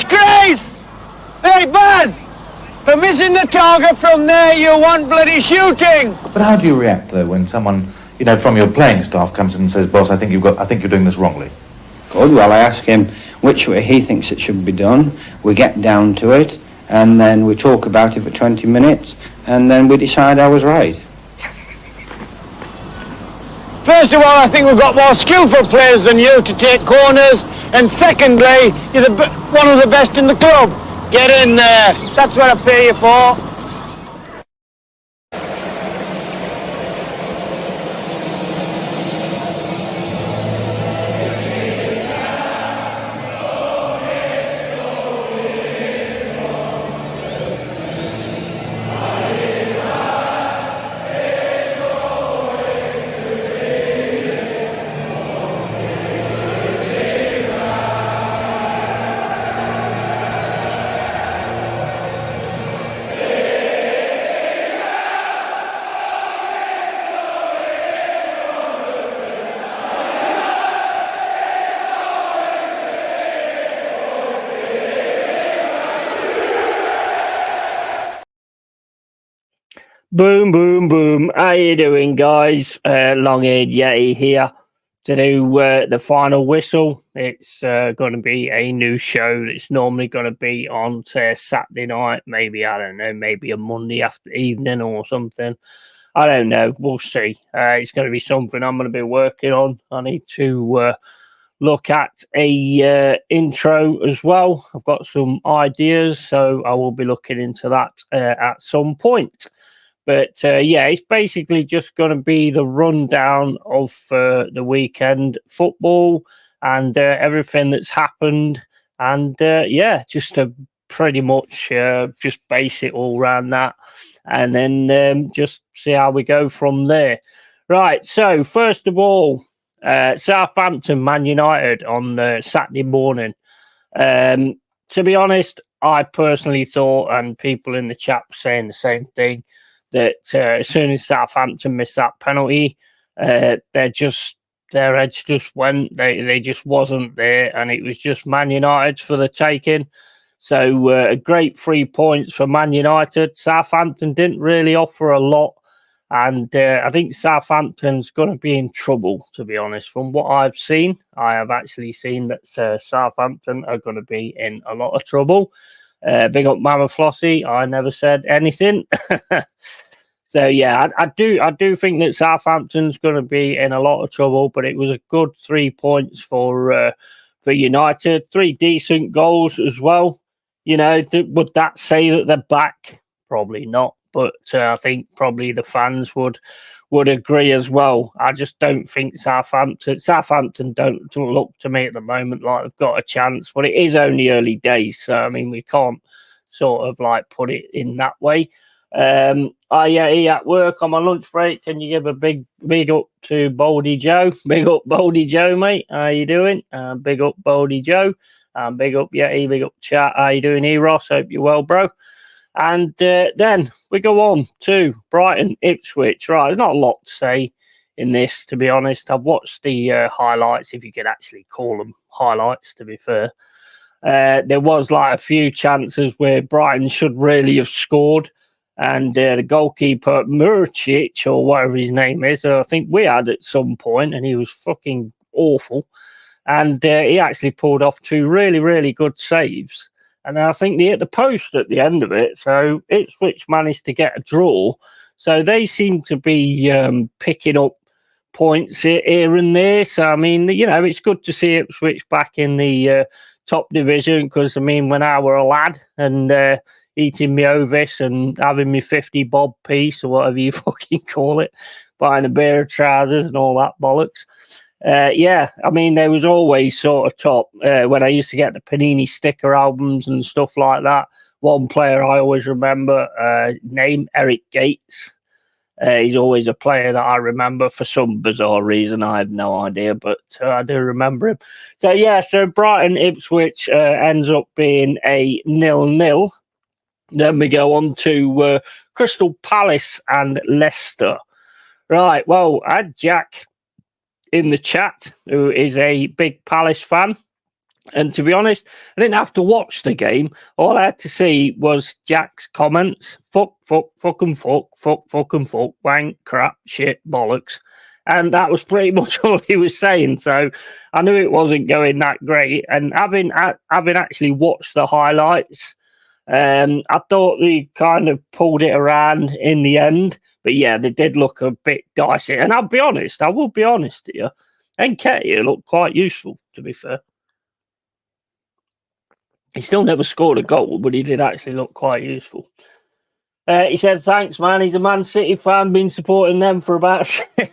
disgrace! Hey, Baz! For missing the target from there, you want bloody shooting! But how do you react, though, when someone, from your playing staff comes in and says, boss, I think you're doing this wrongly? Good. Well, I ask him which way he thinks it should be done. We get down to it, and then we talk about it for 20 minutes, and then we decide I was right. First of all, I think we've got more skillful players than you to take corners, and secondly, you're one of the best in the club. Get in there. That's what I pay you for. Boom, boom, boom. How you doing, guys? Long-haired Yeti here to do the final whistle. It's going to be a new show. It's normally going to be on, say, a Saturday night, maybe, I don't know, maybe a Monday after evening or something. I don't know. We'll see. It's going to be something I'm going to be working on. I need to look at a intro as well. I've got some ideas, so I will be looking into that at some point. But, yeah, it's basically just going to be the rundown of the weekend football and everything that's happened. And, yeah, just to pretty much just base it all around that. And then just see how we go from there. Right, so first of all, Southampton, Man United on Saturday morning. To be honest, I personally thought, and people in the chat were saying the same thing, that as soon as Southampton missed that penalty, their edge just went. They just wasn't there, and it was just Man United for the taking. So a great 3 points for Man United. Southampton didn't really offer a lot, and I think Southampton's going to be in trouble, to be honest. From what I've seen, I have actually seen that Southampton are going to be in a lot of trouble. Big up Mama Flossie. I never said anything. So yeah, I do think that Southampton's going to be in a lot of trouble, but it was a good 3 points for United. 3 decent goals as well. Would that say that they're back? Probably not, but I think probably the fans would agree as well. I just don't think Southampton don't look to me at the moment like they've got a chance, but it is only early days, so I mean we can't sort of like put it in that way. He at work on my lunch break. Can you give a big up to Baldy Joe? Big up Baldy Joe, mate. How you doing? Big up Baldy Joe. Big up Yeti. Big up chat. How you doing, Eros? Hope you're well, bro. And then we go on to Brighton Ipswich. Right, there's not a lot to say in this, to be honest. I've watched the highlights, if you could actually call them highlights, to be fair. There was like a few chances where Brighton should really have scored. And the goalkeeper, Murcic, or whatever his name is, I think we had at some point, and he was fucking awful. And he actually pulled off 2 really, really good saves. And I think they hit the post at the end of it. So Ipswich managed to get a draw. So they seem to be picking up points here and there. So, I mean, it's good to see Ipswich back in the top division because, I mean, when I were a lad and eating my Ovis and having my 50 bob piece or whatever you fucking call it, buying a pair of trousers and all that bollocks. Yeah, I mean, there was always sort of top when I used to get the Panini sticker albums and stuff like that. One player I always remember, name Eric Gates. He's always a player that I remember for some bizarre reason. I have no idea, but I do remember him. So, yeah, so Brighton Ipswich ends up being a 0-0. Then we go on to Crystal Palace and Leicester. Right, well, I had Jack in the chat, who is a big Palace fan, And to be honest, I didn't have to watch the game. All I had to see was Jack's comments. Fuck, fucking fuck, fucking fuck, wank, crap, shit, bollocks. And that was pretty much all he was saying. So I knew it wasn't going that great. And having actually watched the highlights, I thought they kind of pulled it around in the end. But yeah, they did look a bit dicey. And I will be honest here, Nketiah looked quite useful, to be fair. He still never scored a goal, but he did actually look quite useful. He said, thanks, man. He's a Man City fan, been supporting them for about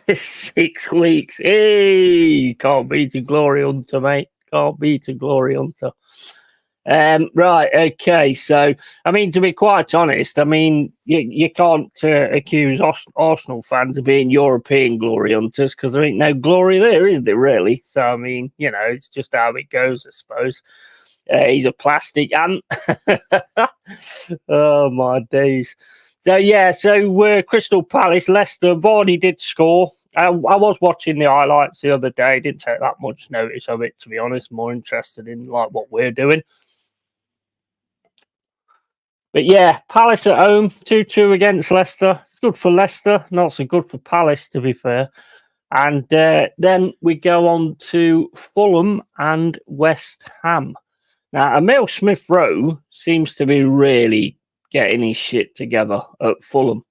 6 weeks. Hey, can't beat a glory hunter, mate. Can't beat a glory hunter. Right, okay. So, I mean, to be quite honest, I mean, you can't accuse Arsenal fans of being European glory hunters because there ain't no glory there, is there, really? So, I mean, you know, it's just how it goes, I suppose. He's a plastic ant. Oh, my days. So, yeah, Crystal Palace, Leicester, Vardy did score. I was watching the highlights the other day. Didn't take that much notice of it, to be honest. More interested in like what we're doing. But, yeah, Palace at home, 2-2 against Leicester. It's good for Leicester, not so good for Palace, to be fair. And then we go on to Fulham and West Ham. Now, Emile Smith-Rowe seems to be really getting his shit together at Fulham.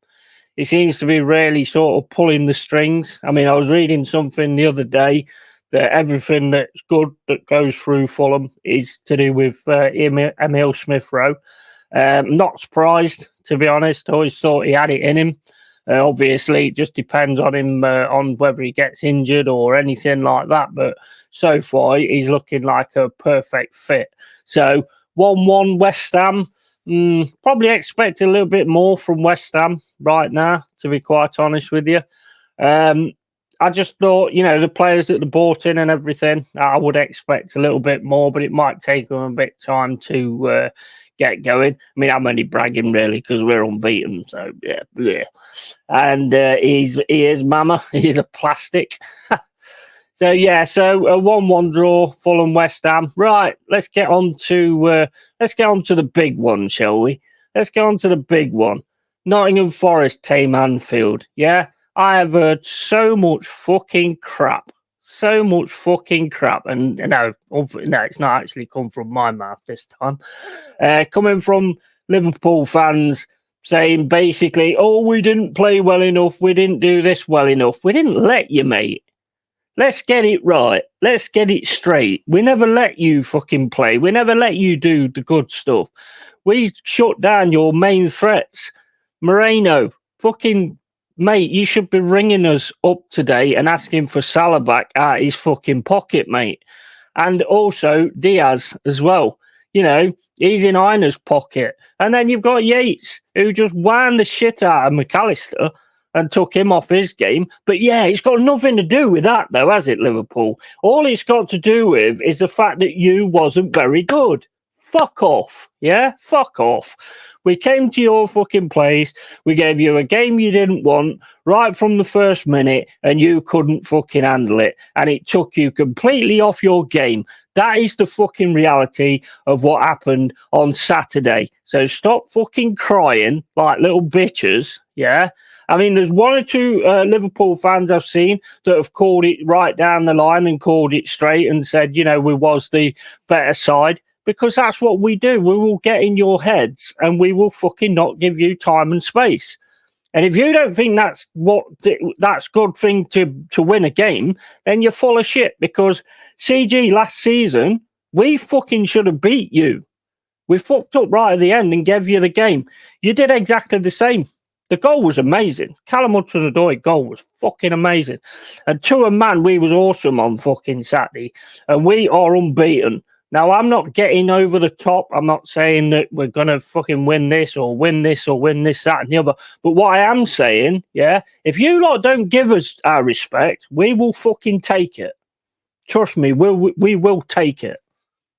He seems to be really sort of pulling the strings. I mean, I was reading something the other day that everything that's good that goes through Fulham is to do with Emile Smith-Rowe. Not surprised, to be honest. I always thought he had it in him. Obviously, it just depends on him on whether he gets injured or anything like that. But so far, he's looking like a perfect fit. So 1-1 West Ham. Probably expect a little bit more from West Ham right now, to be quite honest with you. I just thought, you know, the players that they bought in and everything, I would expect a little bit more, but it might take them a bit of time to get going. I mean, I'm only bragging really because we're unbeaten. So yeah. And he is Mama. He's a plastic. So yeah, so a 1-1 draw, Fulham West Ham. Right, let's get on to the big one, shall we? Let's get on to the big one. Nottingham Forest, Tame Anfield. Yeah, I have heard so much fucking crap. So much fucking crap. And no, it's not actually come from my mouth this time. Coming from Liverpool fans saying basically, oh, we didn't play well enough. We didn't do this well enough. We didn't let you, mate. Let's get it right. Let's get it straight. We never let you fucking play. We never let you do the good stuff. We shut down your main threats. Moreno, fucking mate, you should be ringing us up today and asking for Salah back out his fucking pocket, mate. And also Diaz as well. You know, he's in Ina's pocket. And then you've got Yates, who just wound the shit out of McAllister and took him off his game. But yeah, it's got nothing to do with that, though, has it, Liverpool? All it's got to do with is the fact that you wasn't very good. Fuck off, yeah? Fuck off. We came to your fucking place. We gave you a game you didn't want right from the first minute, and you couldn't fucking handle it. And it took you completely off your game. That is the fucking reality of what happened on Saturday. So stop fucking crying like little bitches, yeah? I mean, there's one or two Liverpool fans I've seen that have called it right down the line and called it straight and said, you know, we was the better side, because that's what we do. We will get in your heads and we will fucking not give you time and space. And if you don't think that's good thing to win a game, then you're full of shit, because CG last season, we fucking should have beat you. We fucked up right at the end and gave you the game. You did exactly the same. The goal was amazing. Callum Hudson-Odoi goal was fucking amazing. And to a man, we was awesome on fucking Saturday. And we are unbeaten. Now, I'm not getting over the top. I'm not saying that we're going to fucking win this, or win this, or win this, that, and the other. But what I am saying, yeah, if you lot don't give us our respect, we will fucking take it. Trust me, we will take it.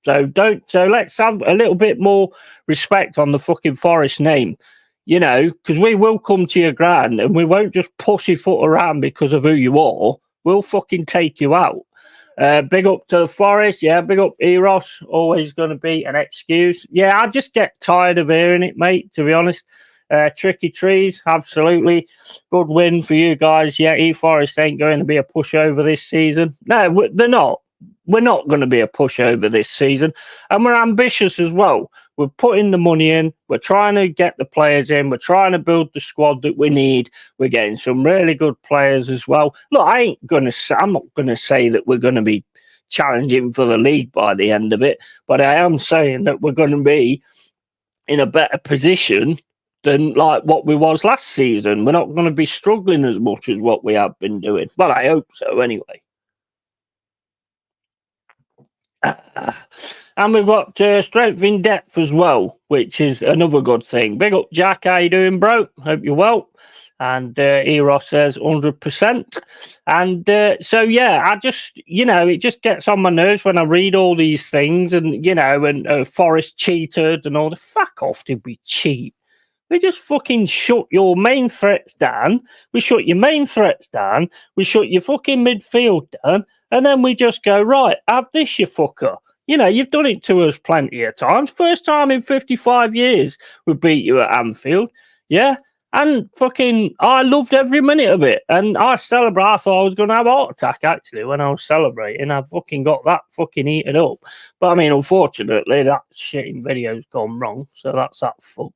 So let's have a little bit more respect on the fucking Forest name. You know, because we will come to your ground and we won't just pussyfoot around because of who you are. We'll fucking take you out. Big up to the Forest. Yeah, big up Eros. Always going to be an excuse. Yeah, I just get tired of hearing it, mate, to be honest. Tricky Trees, absolutely. Good win for you guys. Yeah, Forest ain't going to be a pushover this season. No, they're not. We're not going to be a pushover this season. And we're ambitious as well. We're putting the money in. We're trying to get the players in. We're trying to build the squad that we need. We're getting some really good players as well. Look, I'm not going to say that we're going to be challenging for the league by the end of it, but I am saying that we're going to be in a better position than like what we was last season. We're not going to be struggling as much as what we have been doing. Well, I hope so anyway. And we've got strength in depth as well, which is another good thing. Big up, Jack. How you doing, bro? Hope you're well. And Eros says 100%. And so, yeah, I just, it just gets on my nerves when I read all these things and, and Forest cheated and all the fuck off. Did we cheat? We just fucking shut your main threats down. We shut your main threats down. We shut your fucking midfield down. And then we just go, right, have this, you fucker. You've done it to us plenty of times. First time in 55 years we beat you at Anfield. Yeah. And fucking, I loved every minute of it. And I celebrate. I thought I was going to have a heart attack, actually, when I was celebrating. I fucking got that fucking eaten up. But, I mean, unfortunately, that shitting video's gone wrong. So that's that fucked.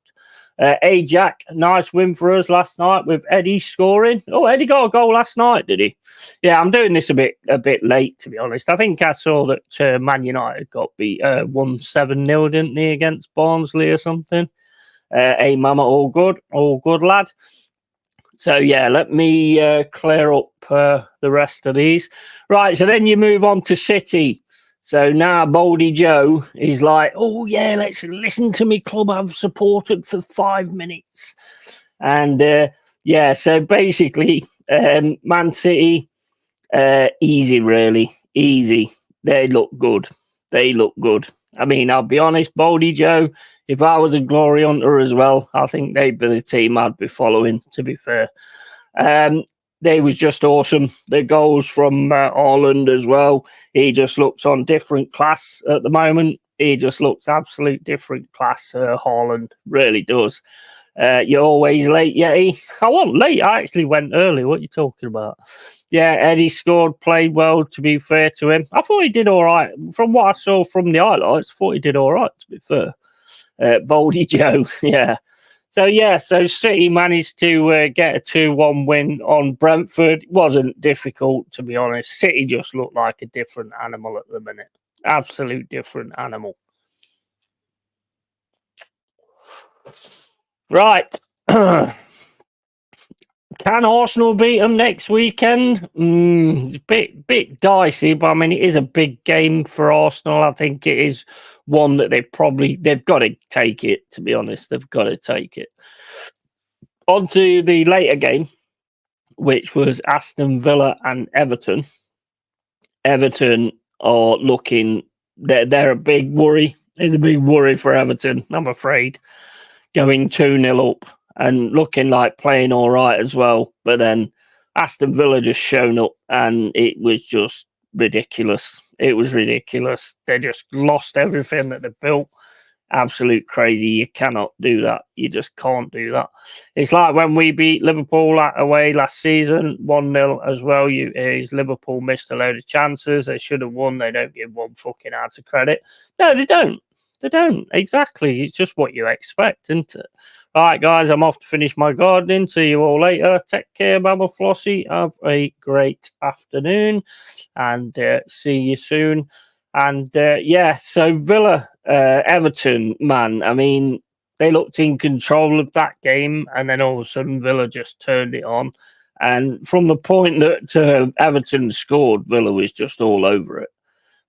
Hey, Jack, nice win for us last night with Eddie scoring. Oh, Eddie got a goal last night, did he? Yeah, I'm doing this a bit late, to be honest. I think I saw that Man United got beat 1-7-0, didn't they, against Barnsley or something? Hey, Mama, all good, lad. So, yeah, let me clear up the rest of these. Right, so then you move on to City. So now Baldy Joe is like, oh, yeah, let's listen to me club I've supported for 5 minutes. And, yeah, so basically, Man City, easy, really, easy. They look good. I mean, I'll be honest, Baldy Joe, if I was a glory hunter as well, I think they'd be the team I'd be following, to be fair. They was just awesome. The goals from Haaland as well. He just looks on different class at the moment. He just looks absolute different class, Haaland. Really does. You're always late, Yeti. I wasn't late. I actually went early. What are you talking about? Yeah, Eddie scored, played well, to be fair to him. I thought he did all right. From what I saw from the highlights, I thought he did all right, to be fair. Baldy Joe, yeah. So City managed to get a 2-1 win on Brentford. It wasn't difficult, to be honest. City just looked like a different animal at the minute. Absolute different animal. Right. Can Arsenal beat them next weekend? It's a bit dicey, but I mean, it is a big game for Arsenal. I think it is one that they've got to take it, to be honest. They've got to take it. On to the later game, which was Aston Villa and Everton. Everton are looking, they're a big worry. It's a big worry for Everton, I'm afraid. Going 2-0 up and looking like playing all right as well. But then Aston Villa just shown up and it was just ridiculous. It was ridiculous. They just lost everything that they built. Absolute crazy. You cannot do that. You just can't do that. It's like when we beat Liverpool away last season, 1-0 as well. Liverpool missed a load of chances. They should have won. They don't give one fucking ounce of credit. No, they don't. They don't. Exactly. It's just what you expect, isn't it? All right, guys, I'm off to finish my gardening. See you all later. Take care, Baba Flossie. Have a great afternoon and see you soon. And yeah, so Villa, Everton, man, I mean, they looked in control of that game and then all of a sudden Villa just turned it on. And from the point that Everton scored, Villa was just all over it.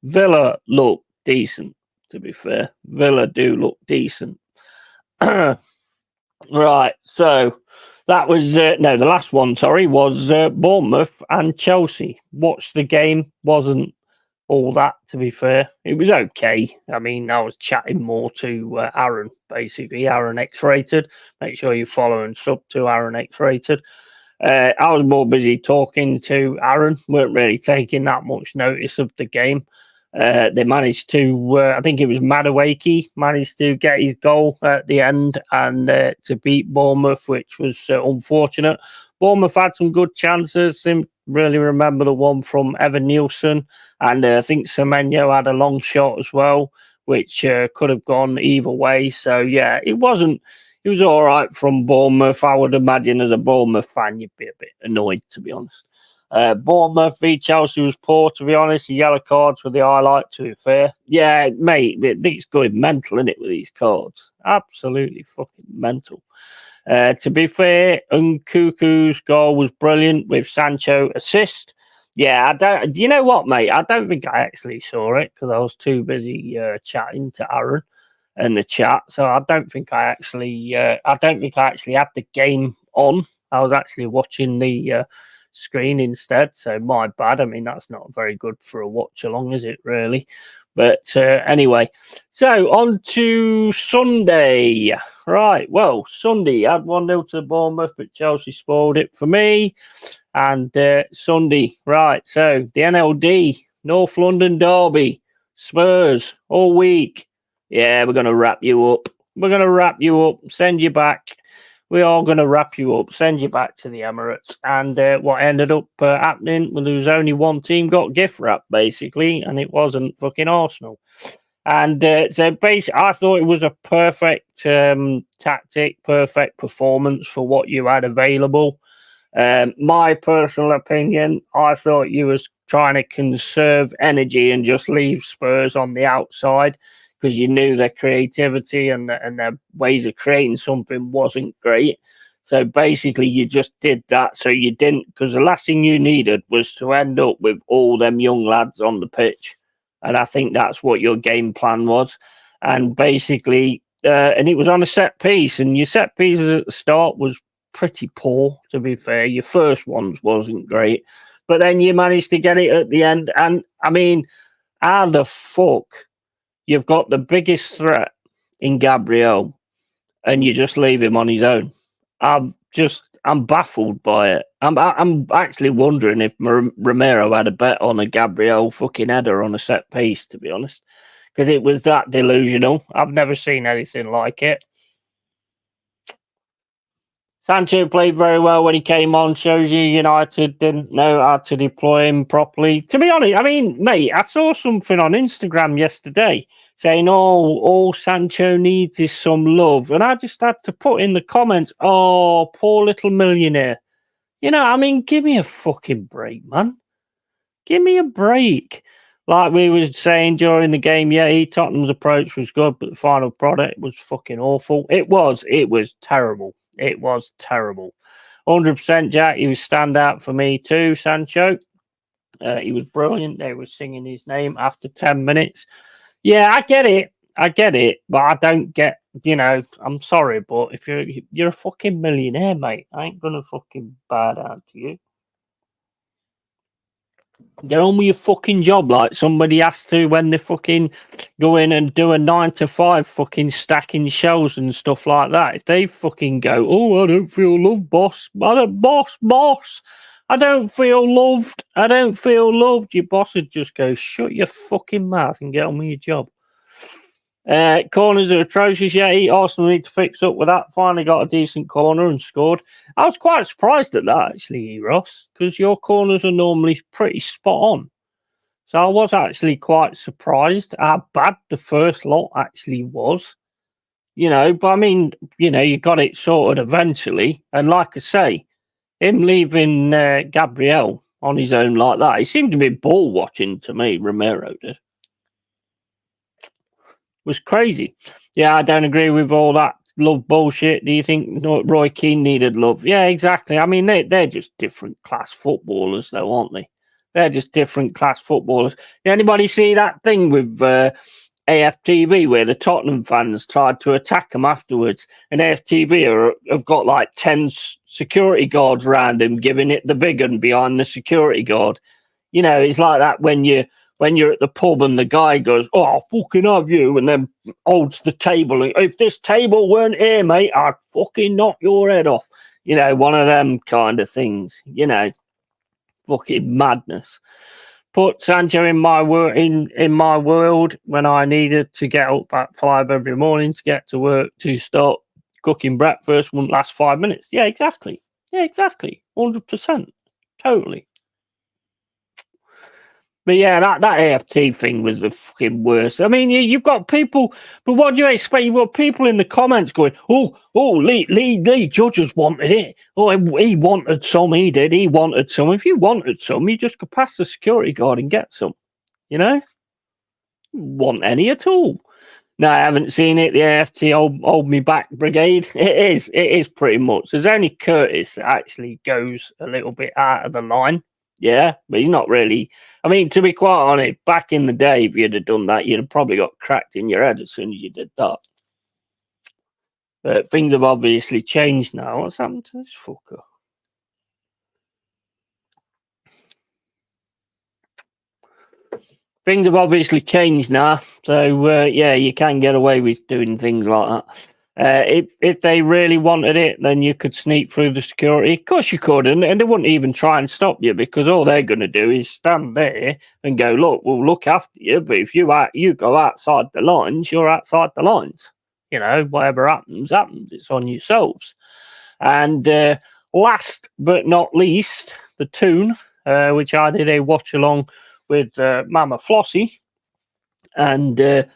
Villa looked decent, to be fair. Villa do look decent. Right, so that was the last one, was Bournemouth and Chelsea. Watched the game, wasn't all that, to be fair. It was okay. I mean, I was chatting more to Aaron, basically, Aaron X-Rated. Make sure you follow and sub to Aaron X-Rated. I was more busy talking to Aaron, weren't really taking that much notice of the game. They managed to, I think it was Madueke, managed to get his goal at the end and to beat Bournemouth, which was unfortunate. Bournemouth had some good chances. Didn't really remember the one from Evan Nielsen. And I think Semenyo had a long shot as well, which could have gone either way. So, yeah, it was all right from Bournemouth. I would imagine as a Bournemouth fan, you'd be a bit annoyed, to be honest. Bournemouth v Chelsea was poor, to be honest. The yellow cards were the highlight, to be fair. Yeah, mate, it's going mental, isn't it, with these cards? Absolutely fucking mental. To be fair, Nkuku's goal was brilliant with Sancho assist. Yeah, you know what, mate? I don't think I actually saw it because I was too busy chatting to Aaron in the chat. So I don't think I actually had the game on. I was actually watching the screen instead. So my bad. I mean, that's not very good for a watch along, is it? Really? But anyway, so on to Sunday. Right, well, Sunday had 1-0 to Bournemouth, but Chelsea spoiled it for me. And Sunday, right, so the NLD, North London Derby, Spurs, all week. Yeah, we're going to wrap you up. We're going to wrap you up, send you back. We are going to wrap you up, send you back to the Emirates. And what ended up happening, well, there was only one team got gift wrapped, basically, and it wasn't fucking Arsenal. And so basically, I thought it was a perfect tactic, perfect performance for what you had available. My personal opinion, I thought you was trying to conserve energy and just leave Spurs on the outside because you knew their creativity and their ways of creating something wasn't great. So basically, you just did that. So you didn't, because the last thing you needed was to end up with all them young lads on the pitch. And I think that's what your game plan was. And basically, and it was on a set piece. And your set pieces at the start was pretty poor, to be fair. Your first ones wasn't great. But then you managed to get it at the end. And, I mean, how the fuck you've got the biggest threat in Gabriel and you just leave him on his own? I'm baffled by it. I'm actually wondering if Romero had a bet on a Gabriel fucking header on a set piece, to be honest, because it was that delusional. I've never seen anything like it. Sancho played very well when he came on. Shows you United didn't know how to deploy him properly. To be honest, I mean, mate, I saw something on Instagram yesterday saying, all Sancho needs is some love. And I just had to put in the comments, oh, poor little millionaire. I mean, give me a fucking break, man. Give me a break. Like we were saying during the game, yeah, Tottenham's approach was good, but the final product was fucking awful. It was terrible. It was terrible. 100% Jack, he was standout for me too, Sancho. He was brilliant. They were singing his name after 10 minutes. Yeah, I get it, but I don't get, I'm sorry, but if you're a fucking millionaire, mate, I ain't gonna fucking bow down to you. Get on with your fucking job like somebody has to when they fucking go in and do a 9 to 5 fucking stacking shells and stuff like that. If they fucking go, oh, I don't feel loved, boss. Boss. I don't feel loved. Your boss would just go, shut your fucking mouth and get on with your job. Corners are atrocious. Yeah, Arsenal need to fix up with that. Finally got a decent corner and scored. I was quite surprised at that, actually, Ross, because your corners are normally pretty spot on. So I was actually quite surprised how bad the first lot actually was. But I mean, you got it sorted eventually. And like I say, him leaving Gabriel on his own like that, he seemed to be ball watching to me, Romero did. Was crazy. Yeah, I don't agree with all that love bullshit. Do you think Roy Keane needed love? Yeah, exactly. I mean, they're just different class footballers, though, aren't they? They're just different class footballers. Did anybody see that thing with AFTV where the Tottenham fans tried to attack them afterwards? And AFTV have got like 10 security guards around him, giving it the big one behind the security guard. It's like that when you're at the pub and the guy goes, oh, I'll fucking have you, and then holds the table. If this table weren't here, mate, I'd fucking knock your head off. You know, one of them kind of things. You know, fucking madness. Put Sancho in my world when I needed to get up at 5 every morning to get to work to start cooking breakfast. Wouldn't last 5 minutes. Yeah, exactly. 100%. Totally. But yeah, that AFT thing was the fucking worst. I mean, you've got people, but what do you expect? You've got people in the comments going, "Oh, Lee Judges wanted it. Oh, he wanted some. He did. He wanted some. If you wanted some, you just go past the security guard and get some. You know, want any at all? No, I haven't seen it. The AFT hold me back brigade. It is pretty much. There's only Curtis that actually goes a little bit out of the line. Yeah, but he's not really. I mean, to be quite honest, back in the day, if you'd have done that, you'd have probably got cracked in your head as soon as you did that. But things have obviously changed now. What's happened to this fucker? Things have obviously changed now, so yeah, you can get away with doing things like that. If they really wanted it, then you could sneak through the security. Of course you could, and they wouldn't even try and stop you because all they're going to do is stand there and go, "Look, we'll look after you, but if you go outside the lines, you're outside the lines. You know, whatever happens. It's on yourselves." And last but not least, the Toon, which I did a watch along with Mama Flossie, and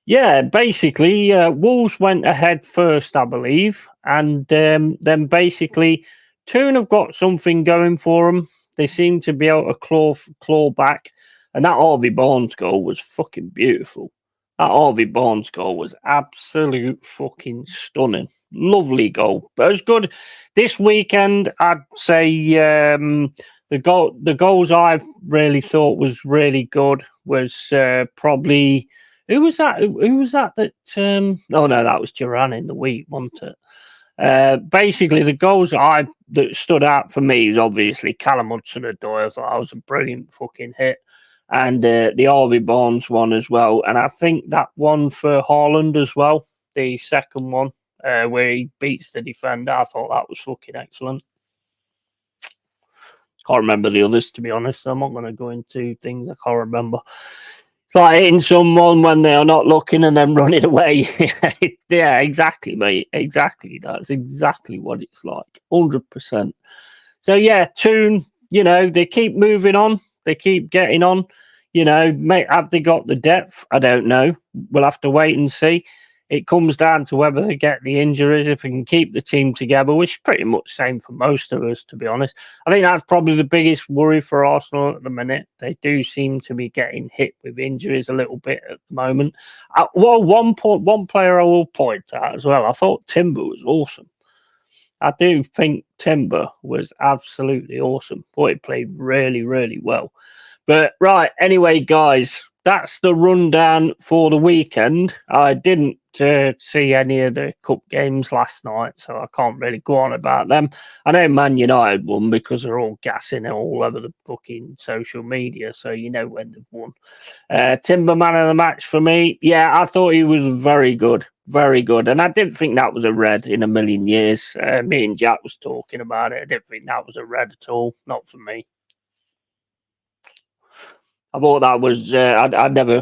yeah, basically, Wolves went ahead first, I believe, and then basically, Toon have got something going for them. They seem to be able to claw back, and that Harvey Barnes goal was fucking beautiful. That Harvey Barnes goal was absolute fucking stunning. Lovely goal. But it was good. This weekend, I'd say the goals I've really thought was really good was probably... Who was that? Who was that? Oh no, that was Duran in the week, wasn't it? Basically, the goals that stood out for me is obviously Callum Hudson-Odoi. I thought that was a brilliant fucking hit, and the Harvey Barnes one as well. And I think that one for Haaland as well, the second one where he beats the defender. I thought that was fucking excellent. Can't remember the others, to be honest. So I'm not going to go into things I can't remember. It's like hitting someone when they are not looking and then running away. Yeah, exactly, mate. Exactly. That's exactly what it's like. 100%. So, yeah, Toon, you know, they keep moving on. They keep getting on. You know, mate, have they got the depth? I don't know. We'll have to wait and see. It comes down to whether they get the injuries, if they can keep the team together, which is pretty much the same for most of us, to be honest. I think that's probably the biggest worry for Arsenal at the minute. They do seem to be getting hit with injuries a little bit at the moment. Well, one player I will point out as well, I thought Timber was awesome. I do think Timber was absolutely awesome. Thought he played really, really well. But right, anyway, guys, that's the rundown for the weekend. I didn't see any of the cup games last night, so I can't really go on about them. I know Man United won because they're all gassing it all over the fucking social media, so you know when they've won. Timber man of the match for me. Yeah, I thought he was very good. Very good. And I didn't think that was a red in a million years. Me and Jack was talking about it. I didn't think that was a red at all. Not for me. I thought that was I never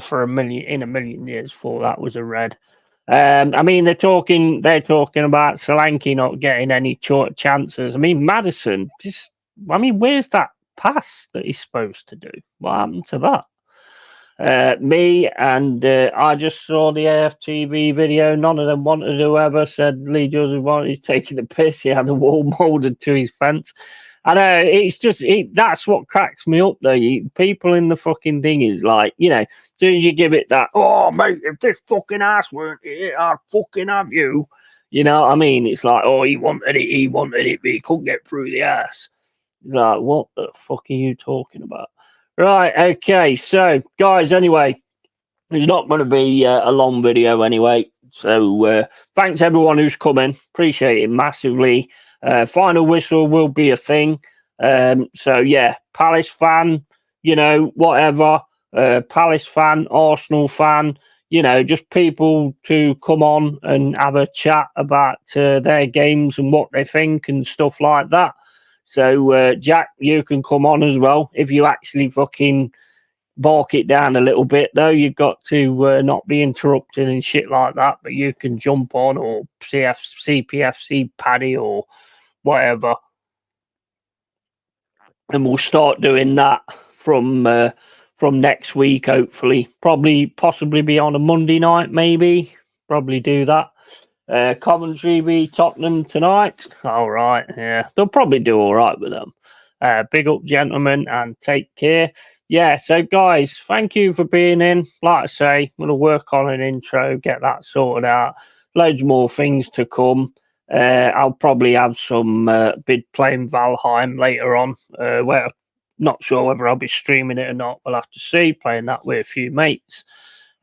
for a million years thought that was a red. I mean, they're talking about Solanke not getting any chances. I mean, Maddison where's that pass that he's supposed to do? What happened to that? I just saw the AFTV video. None of them wanted whoever said Lee Joseph he's taking the piss. He had the wall molded to his fence. I know, it's just, that's what cracks me up though. People in the fucking thing is like, you know, as soon as you give it that, "Oh, mate, if this fucking ass weren't here, I'd fucking have you." You know what I mean? It's like, "Oh, he wanted it, but he couldn't get through the ass." It's like, what the fuck are you talking about? Right, okay, so, guys, anyway, it's not going to be a long video anyway. So, thanks everyone who's coming. Appreciate it massively. Final whistle will be a thing. So yeah, Palace fan, you know, whatever. Palace fan, Arsenal fan, you know, just people to come on and have a chat about their games and what they think and stuff like that. So, Jack, you can come on as well. If you actually fucking bark it down a little bit, though, you've got to not be interrupting and shit like that. But you can jump on, or CPFC Paddy or whatever. And we'll start doing that from next week, hopefully. Possibly be on a Monday night, maybe. Probably do that. Coventry v Tottenham tonight. All right, yeah, they'll probably do all right with them. Big up, gentlemen, and take care. Yeah, so guys, thank you for being in. Like I say, I'm going to work on an intro, get that sorted out. Loads more things to come. I'll probably have some bid playing Valheim later on. Where not sure whether I'll be streaming it or not. We'll have to see. Playing that with a few mates.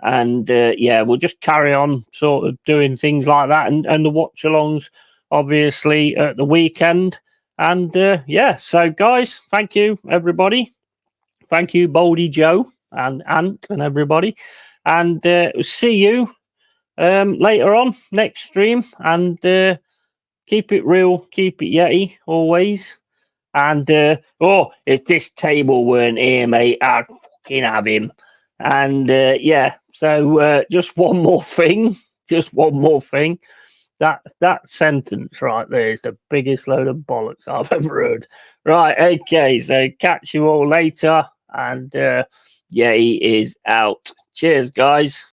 And yeah, we'll just carry on sort of doing things like that, and the watch-alongs, obviously, at the weekend. And yeah, so guys, thank you, everybody. Thank you, Baldy Joe and Ant and everybody. And see you later on, next stream. And keep it real, keep it Yeti, always. And if this table weren't here, mate, I'd fucking have him. And yeah, so just one more thing. That sentence right there is the biggest load of bollocks I've ever heard. Right, okay, so catch you all later. And yeah, he is out. Cheers, guys.